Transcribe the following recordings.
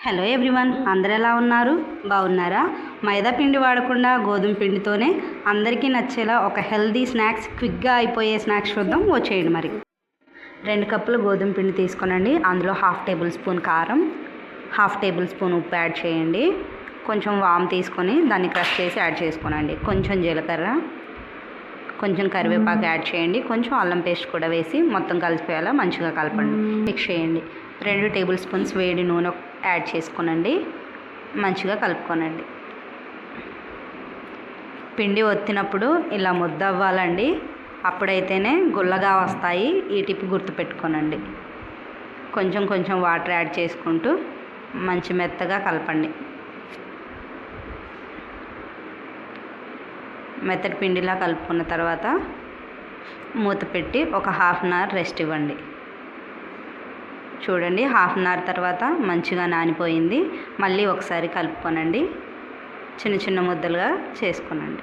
Hello everyone, అందరు ఎలా ఉన్నారు? బాగున్నారా? మైదా పిండి వాడకుండా గోధుమ పిండితోనే అందరికీ నచ్చేలా ఒక హెల్దీ స్నాక్స్, క్విక్గా అయిపోయే స్నాక్స్ చూద్దాం. వచ్చేయండి. మరి 2 కప్పులు గోధుమ పిండి తీసుకోనండి. అందులో 1/2 టేబుల్ స్పూన్ కారం, 1/2 టేబుల్ స్పూన్ ఉప్పు యాడ్ చేయండి. కొంచెం వామ్ తీసుకొని దాన్ని క్రష్ చేసి యాడ్ చేసుకోనండి. కొంచెం జీలకర్ర, కొంచెం కరివేపాకు యాడ్ చేయండి. కొంచెం అల్లం పేస్ట్ కూడా వేసి మొత్తం కలిసిపోయేలా మంచిగా కలపండి. మిక్స్ చేయండి. 2 టేబుల్ స్పూన్స్ వేడి నూనె యాడ్ చేసుకోనండి. మంచిగా కలుపుకోనండి. పిండి ఒత్తినప్పుడు ఇలా ముద్ద అవ్వాలండి. అప్పుడైతేనే గుల్లగా వస్తాయి. ఈ టిప్ గుర్తుపెట్టుకోనండి. కొంచెం కొంచెం వాటర్ యాడ్ చేసుకుంటూ మంచి మెత్తగా కలపండి. మెత్తటి పిండిలా కలుపుకున్న తర్వాత మూత పెట్టి ఒక 1/2 అన్ అవర్ రెస్ట్ ఇవ్వండి. చూడండి, 1/2 అన్ అవర్ తర్వాత మంచిగా నానిపోయింది. మళ్ళీ ఒకసారి కలుపుకోనండి. చిన్న చిన్న ముద్దలుగా చేసుకోనండి.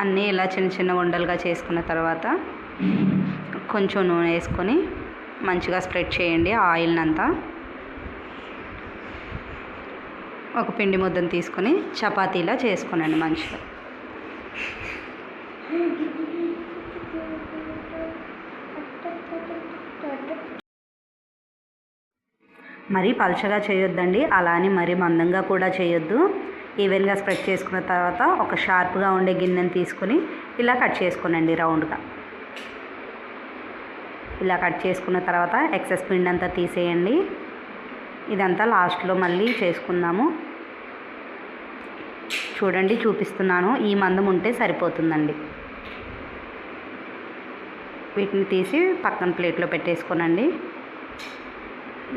అన్నీ ఇలా చిన్న చిన్న ఉండలుగా చేసుకున్న తర్వాత కొంచెం నూనె వేసుకొని మంచిగా స్ప్రెడ్ చేయండి ఆయిల్ని అంతా. ఒక పిండి ముద్దను తీసుకొని చపాతీలా చేసుకోనండి మంచిగా. మరీ పలచగా చేయొద్దండి, అలానే మరీ మందంగా కూడా చేయొద్దు. ఈవెన్గా స్ప్రెడ్ చేసుకున్న తర్వాత ఒక షార్ప్గా ఉండే గిన్నెని తీసుకొని ఇలా కట్ చేసుకోనండి రౌండ్గా. ఇలా కట్ చేసుకున్న తర్వాత ఎక్సెస్ పిండి అంతా తీసేయండి. ఇదంతా లాస్ట్లో మళ్ళీ చేసుకుందాము. చూడండి, చూపిస్తున్నాను. ఈ మందం ఉంటే సరిపోతుందండి. వీటిని తీసి పక్కన ప్లేట్లో పెట్టేసుకోనండి.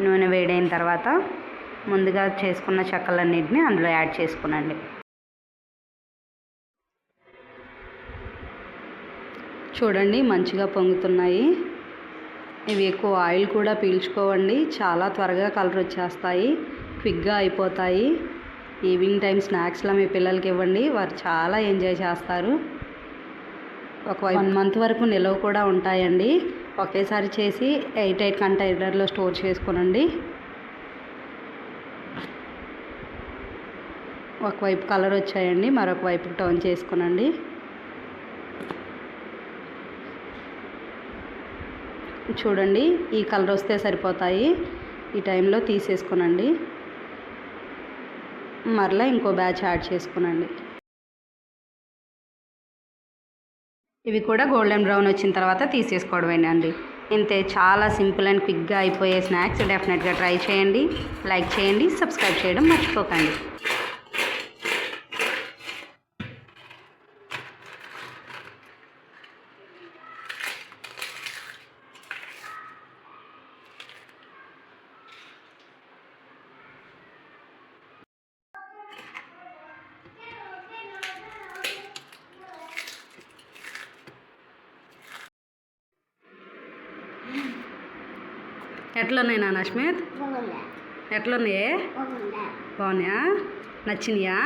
నూనె వేడైన తర్వాత ముందుగా చేసుకున్న చెక్కలన్నింటినీ అందులో యాడ్ చేసుకోనండి. చూడండి, మంచిగా పొంగుతున్నాయి. ఇవి ఎక్కువ ఆయిల్ కూడా పీల్చుకోవండి. చాలా త్వరగా కలర్ వచ్చేస్తాయి, క్విక్గా అయిపోతాయి. ఈవినింగ్ టైం స్నాక్స్లో మీ పిల్లలకి ఇవ్వండి, వారు చాలా ఎంజాయ్ చేస్తారు. ఒక 1 మంత్ వరకు నిల్వ కూడా ఉంటాయండి. ఒకేసారి చేసి 8 కంటైనర్లో స్టోర్ చేసుకోనండి. ఒకవైపు కలర్ వచ్చాయండి, మరొక వైపు టర్న్ చేసుకోనండి. చూడండి, ఈ కలర్ వస్తే సరిపోతాయి. ఈ టైంలో తీసేసుకోనండి. మరలా ఇంకో బ్యాచ్ యాడ్ చేసుకోనండి. ఇవి కూడా గోల్డెన్ బ్రౌన్ వచ్చిన తర్వాత తీసేసుకోవడమేనండి. ఇంతే, చాలా సింపుల్ అండ్ క్విక్గా అయిపోయే స్నాక్స్. డెఫినెట్గా ట్రై చేయండి. లైక్ చేయండి, సబ్స్క్రైబ్ చేయడం మర్చిపోకండి. ఎట్లున్నాయి నాన్న అశ్మిత్? ఎట్లున్నాయే? బాగున్నాయా? నచ్చినాయా?